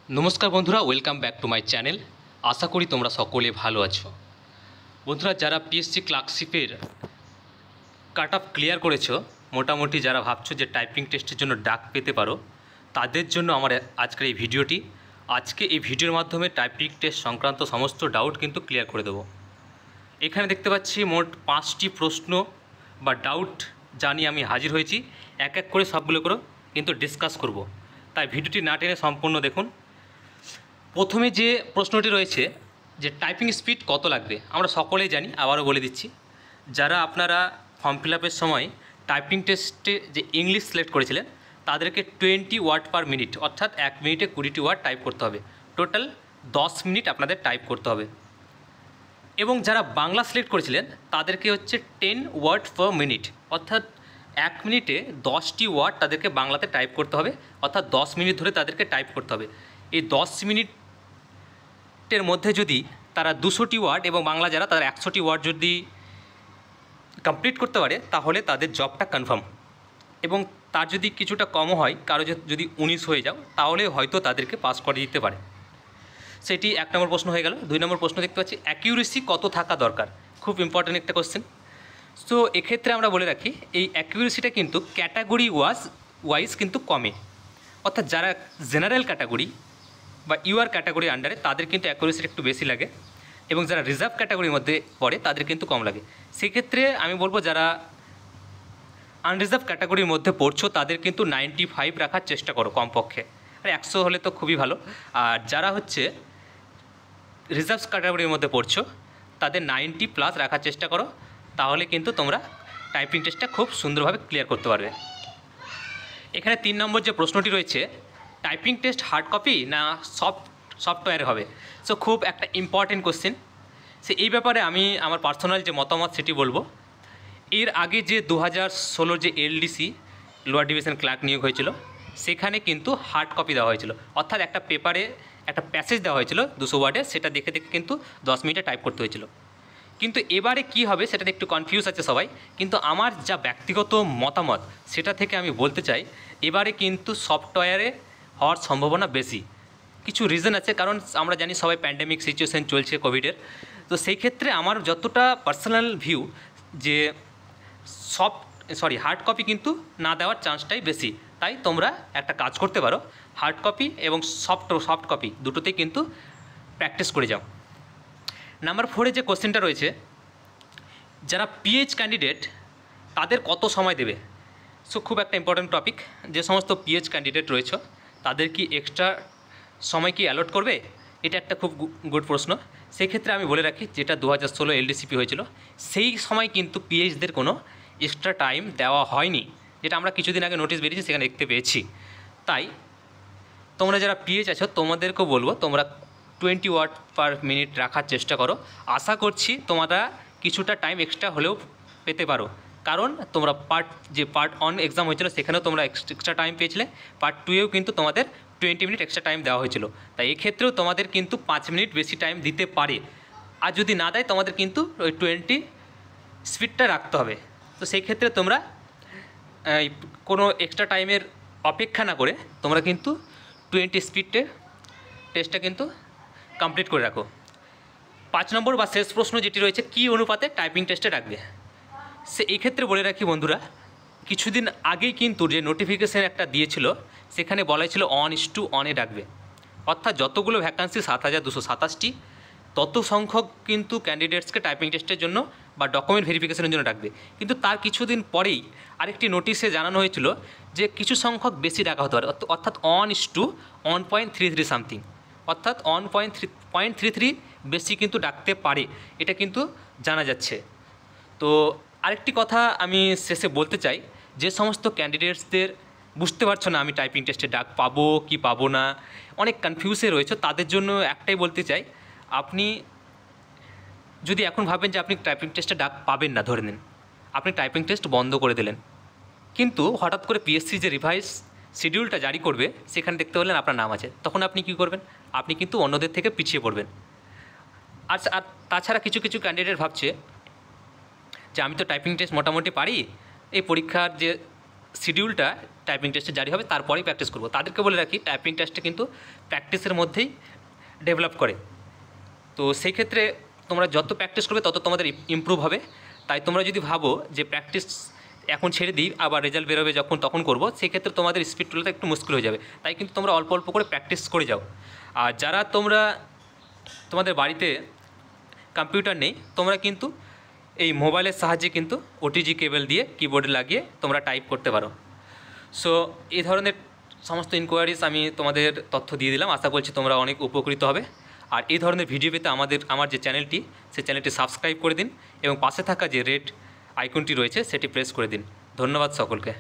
নমস্কার বন্ধুরা, welcome back to my channel. আশা করি তোমরা সকলে ভালো আছো। বন্ধুরা, যারা পিএসসি ক্লার্কশিপের কাট অফ ক্লিয়ার করেছো, মোটামুটি যারা ভাবছো যে টাইপিং টেস্টের জন্য ডাক পেতে পারো, তাদের জন্য আমার আজকের এই ভিডিওটি। আজকে এই ভিডিওর মাধ্যমে টাইপিং টেস্ট সংক্রান্ত সমস্ত ডাউট কিন্তু ক্লিয়ার করে দেবো। এখানে দেখতে পাচ্ছি মোট 5টি প্রশ্ন বা ডাউট জানিয়ে আমি হাজির হয়েছি। এক এক করে সবগুলো করে কিন্তু ডিসকাস করব, তাই ভিডিওটি না টেনে সম্পূর্ণ দেখুন। প্রথমে যে প্রশ্নটি রয়েছে যে টাইপিং স্পিড কত লাগবে, আমরা সকলেই জানি, আবারও বলে দিচ্ছি। যারা আপনারা ফর্ম ফিল আপের সময় টাইপিং টেস্টে যে ইংলিশ সিলেক্ট করেছিলেন, তাদেরকে 20 ওয়ার্ড পার মিনিট, অর্থাৎ 1 মিনিটে 20টি ওয়ার্ড টাইপ করতে হবে। টোটাল 10 মিনিট আপনাদের টাইপ করতে হবে। এবং যারা বাংলা সিলেক্ট করেছিলেন, তাদেরকে হচ্ছে 10 ওয়ার্ড পার মিনিট, অর্থাৎ 1 মিনিটে 10টি ওয়ার্ড তাদেরকে বাংলাতে টাইপ করতে হবে, অর্থাৎ 10 মিনিট ধরে তাদেরকে টাইপ করতে হবে। এই 10 মিনিটের মধ্যে যদি তারা 200টি ওয়ার্ড এবং বাংলা যারা তারা 100টি ওয়ার্ড যদি কমপ্লিট করতে পারে, তাহলে তাদের জবটা কনফার্ম। এবং তার যদি কিছুটা কমও হয়, কারো যদি 19 হয়ে যাও, তাহলে হয়তো তাদেরকে পাস করে দিতে পারে। সেটি 1 নম্বর প্রশ্ন হয়ে গেল। 2 নম্বর প্রশ্ন দেখতে পাচ্ছি অ্যাকিউরেসি কত থাকা দরকার, খুব ইম্পর্ট্যান্ট একটা কোশ্চেন। সো এক্ষেত্রে আমরা বলে রাখি, এই অ্যাকিউরেসিটা কিন্তু ক্যাটাগরি ওয়াইজ কিন্তু কমে, অর্থাৎ যারা জেনারেল ক্যাটাগরি বা ইউআর ক্যাটাগরির আন্ডারে, তাদের কিন্তু অ্যাকুরেসিটা একটু বেশি লাগে, এবং যারা রিজার্ভ ক্যাটাগরির মধ্যে পড়ে তাদের কিন্তু কম লাগে। সেক্ষেত্রে আমি বলবো, যারা আনরিজার্ভ ক্যাটাগরির মধ্যে পড়ছো, তাদের কিন্তু 95 রাখার চেষ্টা করো কমপক্ষে, আর 100 হলে তো খুবই ভালো। আর যারা হচ্ছে রিজার্ভ ক্যাটাগরির মধ্যে পড়ছো, তাদের 90+ রাখার চেষ্টা করো, তাহলে কিন্তু তোমরা টাইপিং টেস্টটা খুব সুন্দরভাবে ক্লিয়ার করতে পারবে। এখানে 3 নম্বর যে প্রশ্নটি রয়েছে, টাইপিং টেস্ট হার্ড কপি না সফটওয়্যারে হবে। সো খুব একটা ইম্পর্টেন্ট কোশ্চেন। সে এই ব্যাপারে আমি আমার পার্সোনাল যে মতামত সেটি বলবো। এর আগে যে 2016 যে এলডিসি লোয়ার ডিভিশন ক্লার্ক নিয়োগ হয়েছিল, সেখানে কিন্তু হার্ড কপি দেওয়া হয়েছিল, অর্থাৎ একটা পেপারে একটা প্যাসেজ দেওয়া হয়েছিল 200 ওয়ার্ডে, সেটা দেখে দেখে কিন্তু 10 মিনিটে টাইপ করতে হয়েছিল। কিন্তু এবারে কি হবে সেটাতে একটু কনফিউজ আছে সবাই, কিন্তু আমার যা ব্যক্তিগত মতামত সেটা থেকে আমি বলতে চাই, এবারে কিন্তু সফটওয়্যারে হওয়ার সম্ভাবনা বেশি। কিছু রিজন আছে, কারণ আমরা জানি সবাই প্যান্ডেমিক সিচুয়েশান চলছে কোভিডের। তো সেই ক্ষেত্রে আমার যতটা পার্সোনাল ভিউ, যে হার্ড কপি কিন্তু না দেওয়ার চান্সটাই বেশি। তাই তোমরা একটা কাজ করতে পারো, হার্ড কপি এবং সফট কপি দুটোতেই কিন্তু প্র্যাকটিস করে যাও। নাম্বার 4-এ যে কোশ্চেনটা রয়েছে, যারা পিএইচ ক্যান্ডিডেট তাদের কত সময় দেবে। সো খুব একটা ইম্পর্ট্যান্ট টপিক। যে সমস্ত পিএইচ ক্যান্ডিডেট রয়েছে, তাদের কি এক্সট্রা সময় কি অ্যালট করবে, এটা একটা খুব গুড প্রশ্ন। সেই ক্ষেত্রে আমি বলে রাখি, যেটা 2016 এলডিসিপি হয়েছিল, সেই সময় কিন্তু পিএইচদের কোনো এক্সট্রা টাইম দেওয়া হয়নি, যেটা আমরা কিছুদিন আগে নোটিশ বেরিয়েছি সেখানে দেখতে পেয়েছি। তাই তোমরা যারা পিএইচ আছো, তোমাদেরকেও বলবো, তোমরা 20 ওয়ার্ড পার মিনিট রাখার চেষ্টা করো। আশা করছি তোমরা কিছুটা টাইম এক্সট্রা হলেও পেতে পারো, কারণ তোমরা পার্ট 1 এক্সাম হয়েছিল, সেখানেও তোমরা এক্সট্রা টাইম পেয়েছিলে। পার্ট 2-এও কিন্তু তোমাদের 20 মিনিট এক্সট্রা টাইম দেওয়া হয়েছিল। তাই এক্ষেত্রেও তোমাদের কিন্তু 5 মিনিট বেশি টাইম দিতে পারে, আর যদি না দেয় তোমাদের কিন্তু ওই 20 স্পিডটা রাখতে হবে। তো সেই ক্ষেত্রে তোমরা কোনো এক্সট্রা টাইমের অপেক্ষা না করে তোমরা কিন্তু 20 স্পিডে টেস্টটা কিন্তু কমপ্লিট করে রাখো। 5 নম্বর বা শেষ প্রশ্ন যেটি রয়েছে, কী অনুপাতে টাইপিং টেস্টে রাখবে। সে এই ক্ষেত্রে বলে রাখি বন্ধুরা, কিছুদিন আগেই কিন্তু যে নোটিফিকেশান একটা দিয়েছিল, সেখানে বলা ছিল 1:1 রাখবে, অর্থাৎ যতগুলো ভ্যাকান্সি 7227টি, তত সংখ্যক কিন্তু ক্যান্ডিডেটসকে টাইপিং টেস্টের জন্য বা ডকুমেন্ট ভেরিফিকেশনের জন্য রাখবে। কিন্তু তার কিছুদিন পরেই আরেকটি নোটিশে জানানো হয়েছিল যে কিছু সংখ্যক বেশি রাখা হতে পারে, অর্থাৎ 1:1.33 সামথিং, অর্থাৎ 1.33 বেশি কিন্তু ডাকতে পারে, এটা কিন্তু জানা যাচ্ছে। তো আরেকটি কথা আমি শেষে বলতে চাই, যে সমস্ত ক্যান্ডিডেটসদের বুঝতে পারছো না আমি টাইপিং টেস্টে ডাক পাবো কি পাবো না, অনেক কনফিউজে রয়েছে, তাদের জন্য একটাই বলতে চাই, আপনি যদি এখন ভাবেন যে আপনি টাইপিং টেস্টে ডাক পাবেন না, ধরে নিন আপনি টাইপিং টেস্ট বন্ধ করে দিলেন, কিন্তু হঠাৎ করে পিএসসি যে রিভাইজ শিডিউলটা জারি করবে, সেখানে দেখতে পেলেন আপনার নাম আছে, তখন আপনি কী করবেন, আপনি কিন্তু অন্যদের থেকে পিছিয়ে পড়বেন। আর তাছাড়া কিছু কিছু ক্যান্ডিডেট ভাবছে যে আমি তো টাইপিং টেস্ট মোটামুটি পারি, এই পরীক্ষার যে শিডিউলটা টাইপিং টেস্টে জারি হবে, তারপরেই প্র্যাকটিস করব। তাদেরকে বলে রাখি টাইপিং টেস্টে কিন্তু প্র্যাকটিসের মধ্যেই ডেভেলপ করে। তো সেই ক্ষেত্রে তোমরা যত প্র্যাকটিস করবে তত তোমাদের ইমপ্রুভ হবে। তাই তোমরা যদি ভাবো যে প্র্যাকটিস এখন ছেড়ে দিই আবার রেজাল্ট বেরোবে যখন তখন করব, সেক্ষেত্রে তোমাদের স্পিড তোলাটা একটু মুশকিল হয়ে যাবে। তাই কিন্তু তোমরা অল্প অল্প করে প্র্যাকটিস করে যাও। আর যারা তোমাদের বাড়িতে কম্পিউটার নেই, তোমরা কিন্তু এই মোবাইলের সাহায্যে কিন্তু ওটিজি কেবল দিয়ে কিবোর্ডে লাগিয়ে তোমরা টাইপ করতে পারো। সো এই ধরনের সমস্ত ইনকোয়ারিজ আমি তোমাদের তথ্য দিয়ে দিলাম। আশা করছি তোমরা অনেক উপকৃত হবে। আর এই ধরনের ভিডিও পেতে আমার যে চ্যানেলটি, সেই চ্যানেলটি সাবস্ক্রাইব করে দিন এবং পাশে থাকা যে রেড আইকনটি রয়েছে সেটি প্রেস করে দিন। ধন্যবাদ সকলকে।